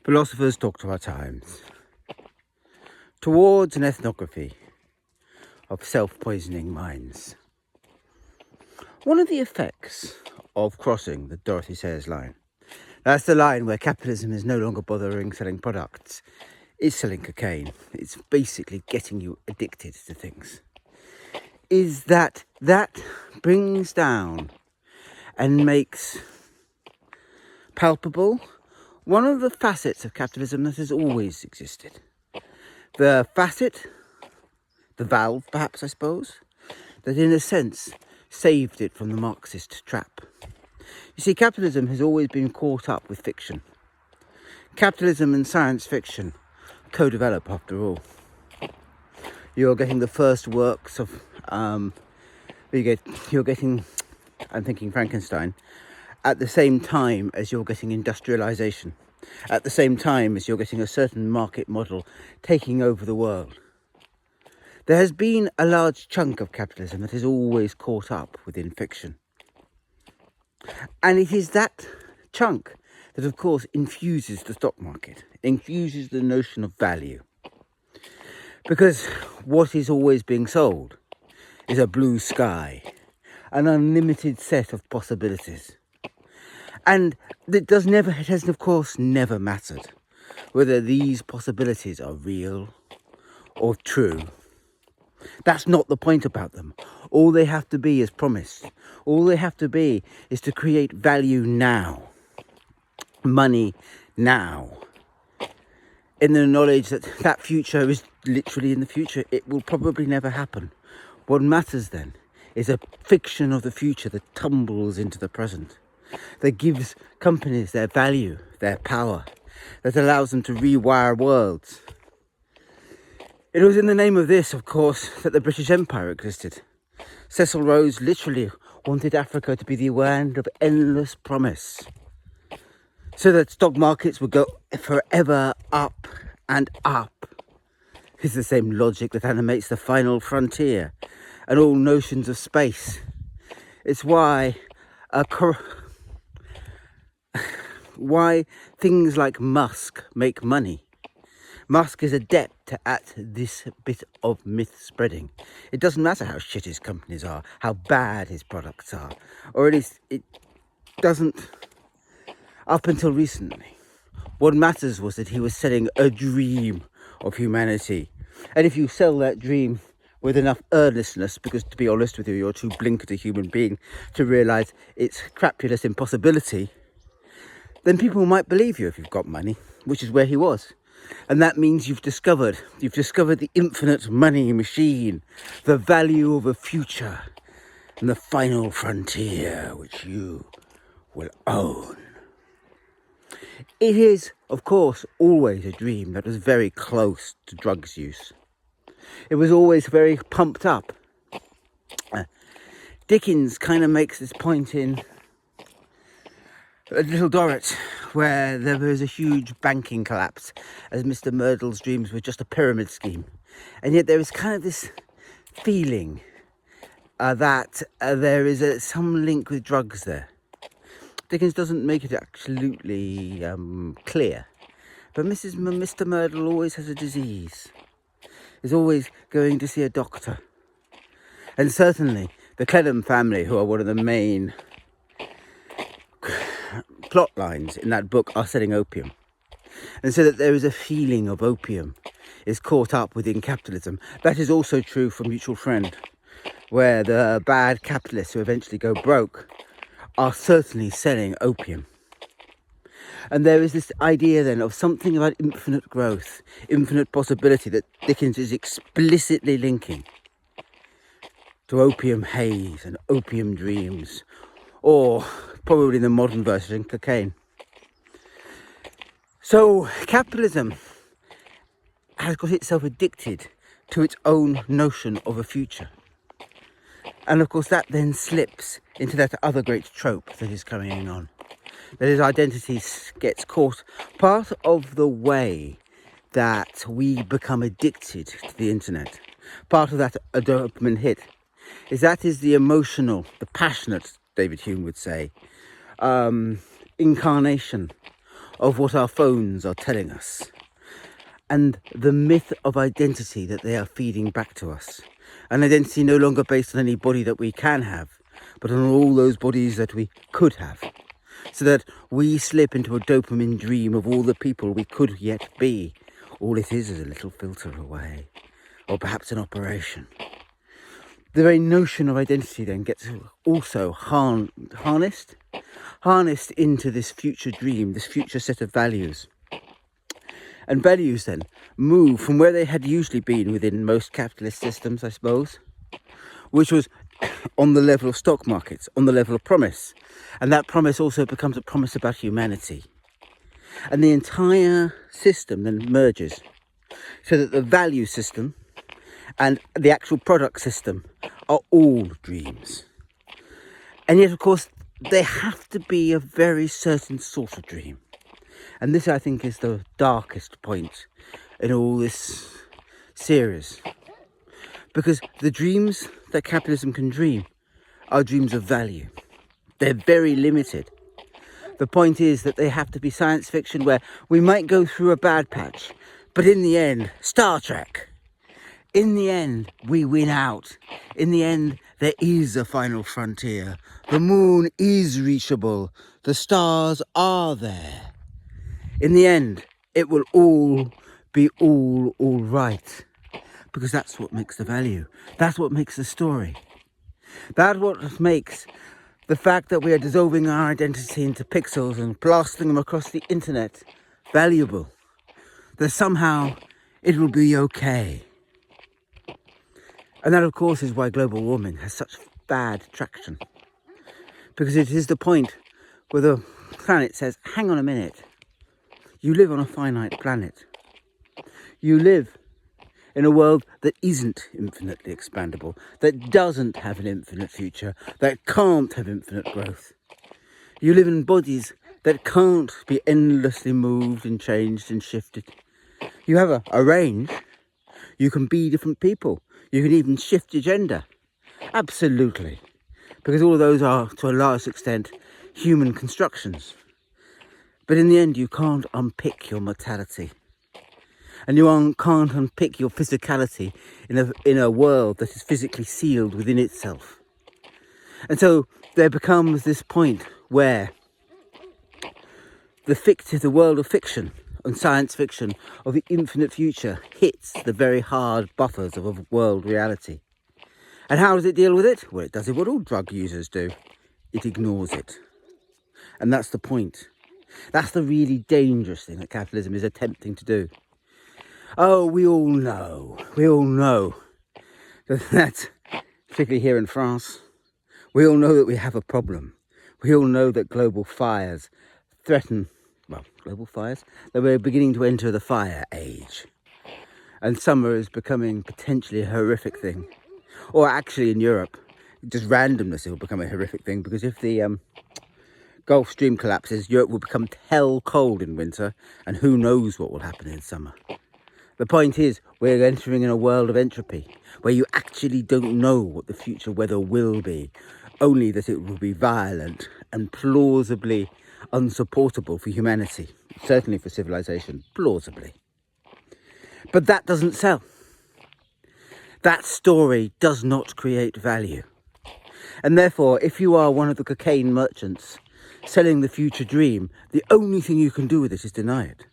Philosophers talk to our times towards an ethnography of self-poisoning minds. One of the effects of crossing the Dorothy Sayers line, that's the line where capitalism is no longer bothering selling products, it's selling cocaine. It's basically getting you addicted to things. Is that brings down and makes palpable one of the facets of capitalism that has always existed. The facet, the valve perhaps I suppose, that in a sense saved it from the Marxist trap. You see, capitalism has always been caught up with fiction. Capitalism and science fiction co-develop after all. You're getting the first works of, you're getting, I'm thinking Frankenstein, at the same time as you're getting industrialization, at the same time as you're getting a certain market model taking over the world. There has been a large chunk of capitalism that is always caught up within fiction. And it is that chunk that, of course, infuses the stock market, infuses the notion of value. Because what is always being sold is a blue sky, an unlimited set of possibilities. And it has, of course, never mattered whether these possibilities are real or true. That's not the point about them. All they have to be is promise. All they have to be is to create value now. Money now. In the knowledge that that future is literally in the future. It will probably never happen. What matters then is a fiction of the future that tumbles into the present, that gives companies their value, their power, that allows them to rewire worlds. It was in the name of this, of course, that the British Empire existed. Cecil Rhodes literally wanted Africa to be the land of endless promise, so that stock markets would go forever up and up. It's the same logic that animates the final frontier and all notions of space. It's why why things like Musk make money. Musk is adept at this bit of myth spreading. It doesn't matter how shit his companies are, how bad his products are, or at least it doesn't up until recently. What matters was that he was selling a dream of humanity. And if you sell that dream with enough earnestness, because to be honest with you, you're too blinkered a human being to realise its crapulous impossibility, then people might believe you if you've got money, which is where he was. And that means you've discovered the infinite money machine, the value of a future, and the final frontier which you will own. It is, of course, always a dream that was very close to drugs use. It was always very pumped up. Dickens kind of makes this point in Little Dorrit, where there was a huge banking collapse, as Mr. Merdle's dreams were just a pyramid scheme. And yet there is kind of this feeling that there is some link with drugs there. Dickens doesn't make it absolutely clear, but Mr. Merdle always has a disease, is always going to see a doctor. And certainly the Clennam family, who are one of the main plot lines in that book, are selling opium. And so that there is a feeling of opium is caught up within capitalism. That is also true for Mutual Friend, where the bad capitalists who eventually go broke are certainly selling opium. And there is this idea then of something about infinite growth, infinite possibility that Dickens is explicitly linking to opium haze and opium dreams, or probably in the modern version, cocaine. So capitalism has got itself addicted to its own notion of a future. And of course that then slips into that other great trope that is coming on. That is, identity gets caught. Part of the way that we become addicted to the internet, part of that a dopamine hit, is the emotional, the passionate, David Hume would say, incarnation of what our phones are telling us, and the myth of identity that they are feeding back to us. An identity no longer based on any body that we can have, but on all those bodies that we could have. So that we slip into a dopamine dream of all the people we could yet be. All it is a little filter away, or perhaps an operation. The very notion of identity then gets also harnessed into this future dream, this future set of values. And values then move from where they had usually been within most capitalist systems, I suppose, which was on the level of stock markets, on the level of promise. And that promise also becomes a promise about humanity. And the entire system then merges so that the value system and the actual product system are all dreams. And yet, of course, they have to be a very certain sort of dream. And this, I think, is the darkest point in all this series. Because the dreams that capitalism can dream are dreams of value. They're very limited. The point is that they have to be science fiction where we might go through a bad patch, but in the end, Star Trek. In the end, we win out. In the end, there is a final frontier. The moon is reachable. The stars are there. In the end, it will all be all right. Because that's what makes the value. That's what makes the story. That's what makes the fact that we are dissolving our identity into pixels and blasting them across the internet valuable. That somehow it will be okay. And that, of course, is why global warming has such bad traction. Because it is the point where the planet says, hang on a minute. You live on a finite planet. You live in a world that isn't infinitely expandable, that doesn't have an infinite future, that can't have infinite growth. You live in bodies that can't be endlessly moved and changed and shifted. You have a range. You can be different people. You can even shift your gender. Absolutely. Because all of those are, to a large extent, human constructions. But in the end, you can't unpick your mortality. And you can't unpick your physicality in a world that is physically sealed within itself. And so there becomes this point where the world of fiction and science fiction of the infinite future hits the very hard buffers of a world reality. And how does it deal with it? Well, it does what all drug users do. It ignores it. And that's the point. That's the really dangerous thing that capitalism is attempting to do. Oh, we all know that, particularly here in France, we all know that we have a problem. We all know that global fires threaten, that we're beginning to enter the fire age. And summer is becoming potentially a horrific thing. Or actually in Europe, just randomness, it will become a horrific thing, because if the Gulf Stream collapses, Europe will become hell cold in winter, and who knows what will happen in summer. The point is, we're entering in a world of entropy, where you actually don't know what the future weather will be, only that it will be violent and plausibly unsupportable for humanity, certainly for civilization, plausibly. But that doesn't sell. That story does not create value. And therefore, if you are one of the cocaine merchants selling the future dream, the only thing you can do with it is deny it.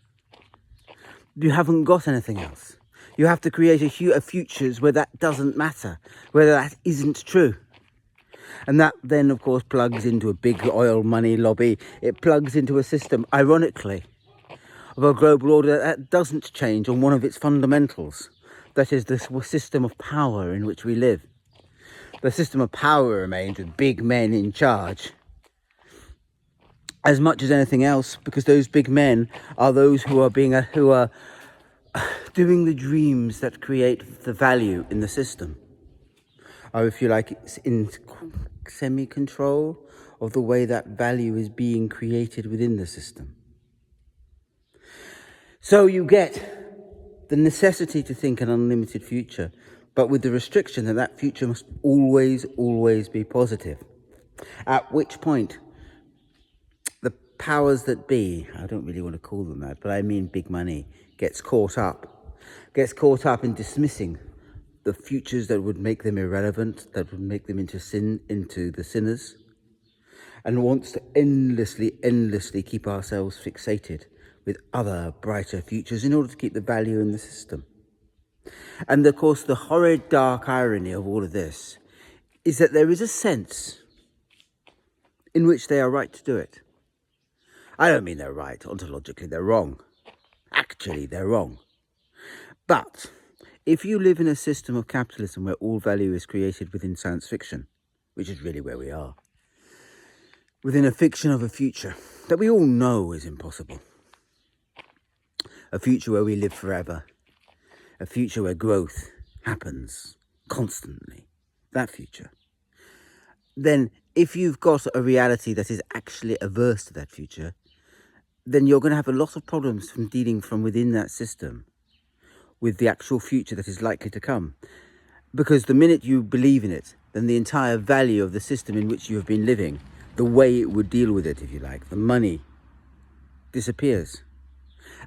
You haven't got anything else. You have to create a futures where that doesn't matter, where that isn't true. And that then, of course, plugs into a big oil money lobby. It plugs into a system, ironically, of a global order that doesn't change on one of its fundamentals. That is the system of power in which we live. The system of power remains with big men in charge. As much as anything else, because those big men are those who are doing the dreams that create the value in the system. Or if you like, it's in semi-control of the way that value is being created within the system. So you get the necessity to think an unlimited future, but with the restriction that that future must always be positive. At which point, the powers that be, I don't really want to call them that, but I mean big money, gets caught up in dismissing the futures that would make them irrelevant, that would make them into the sinners, and wants to endlessly keep ourselves fixated with other brighter futures in order to keep the value in the system. And of course, the horrid dark irony of all of this is that there is a sense in which they are right to do it. I don't mean they're right, ontologically they're wrong. Actually, they're wrong. But if you live in a system of capitalism where all value is created within science fiction, which is really where we are, within a fiction of a future that we all know is impossible, a future where we live forever, a future where growth happens constantly, that future, then if you've got a reality that is actually averse to that future, then you're going to have a lot of problems from dealing from within that system with the actual future that is likely to come. Because the minute you believe in it, then the entire value of the system in which you have been living, the way it would deal with it, if you like, the money, disappears.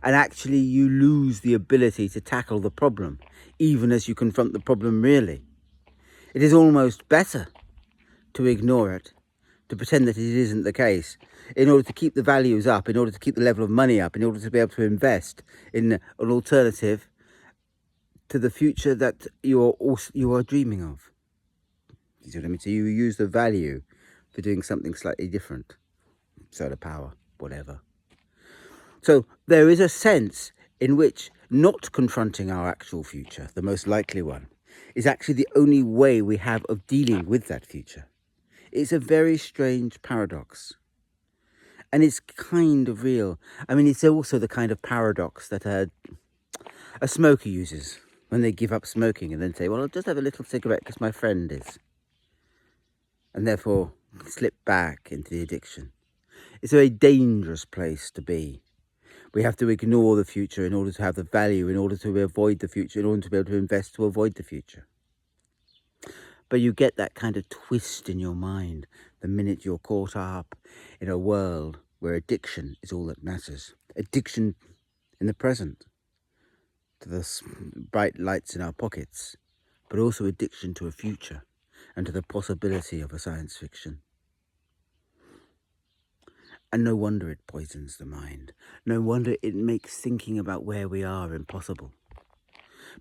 And actually you lose the ability to tackle the problem, even as you confront the problem really. It is almost better to ignore it, to pretend that it isn't the case, in order to keep the values up, in order to keep the level of money up, in order to be able to invest in an alternative to the future that you are dreaming of. You see what I mean? So you use the value for doing something slightly different. Solar power, whatever. So there is a sense in which not confronting our actual future, the most likely one, is actually the only way we have of dealing with that future. It's a very strange paradox. And it's kind of real. I mean, it's also the kind of paradox that a smoker uses when they give up smoking and then say, well, I'll just have a little cigarette because my friend is. And therefore slip back into the addiction. It's a very dangerous place to be. We have to ignore the future in order to have the value, in order to avoid the future, in order to be able to invest to avoid the future. But you get that kind of twist in your mind the minute you're caught up in a world where addiction is all that matters. Addiction in the present, to the bright lights in our pockets, but also addiction to a future and to the possibility of a science fiction. And no wonder it poisons the mind. No wonder it makes thinking about where we are impossible.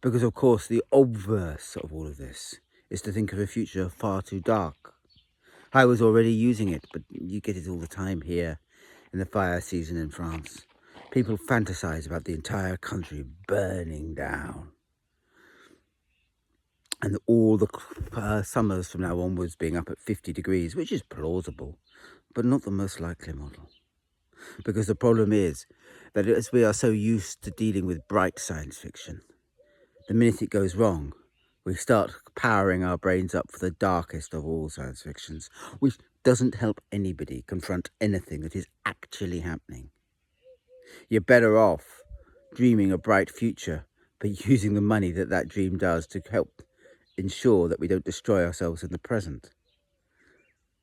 Because, of course, the obverse of all of this is to think of a future far too dark. I was already using it, but you get it all the time here in the fire season in France. People fantasize about the entire country burning down. And all the summers from now onwards being up at 50 degrees, which is plausible, but not the most likely model. Because the problem is that as we are so used to dealing with bright science fiction, the minute it goes wrong, we start powering our brains up for the darkest of all science fictions, which doesn't help anybody confront anything that is actually happening. You're better off dreaming a bright future, but using the money that that dream does to help ensure that we don't destroy ourselves in the present,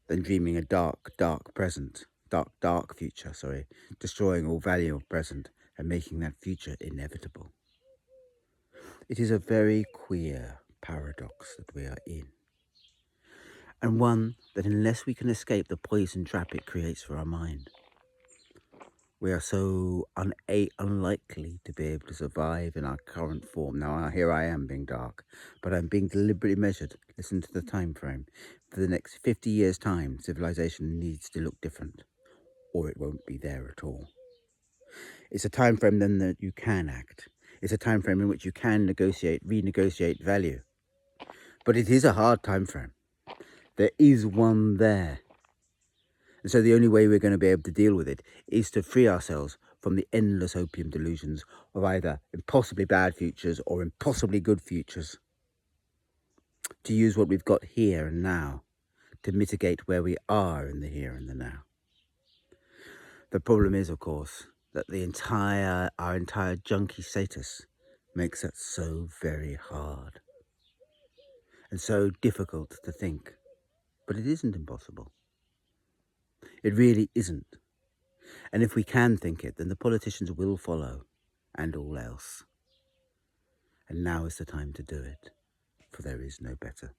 than dreaming a dark future, destroying all value of present and making that future inevitable. It is a very queer paradox that we are in, and one that unless we can escape the poison trap it creates for our mind, we are so unlikely to be able to survive in our current form. Now, here I am being dark, but I'm being deliberately measured. Listen to the time frame. For the next 50 years' time, civilization needs to look different, or it won't be there at all. It's a time frame then that you can act. It's a time frame in which you can renegotiate value. But it is a hard time frame. There is one there. And so the only way we're going to be able to deal with it is to free ourselves from the endless opium delusions of either impossibly bad futures or impossibly good futures. To use what we've got here and now to mitigate where we are in the here and the now. The problem is, of course, that our entire junkie status makes that so very hard and so difficult to think. But it isn't impossible. It really isn't. And if we can think it, then the politicians will follow, and all else. And now is the time to do it, for there is no better.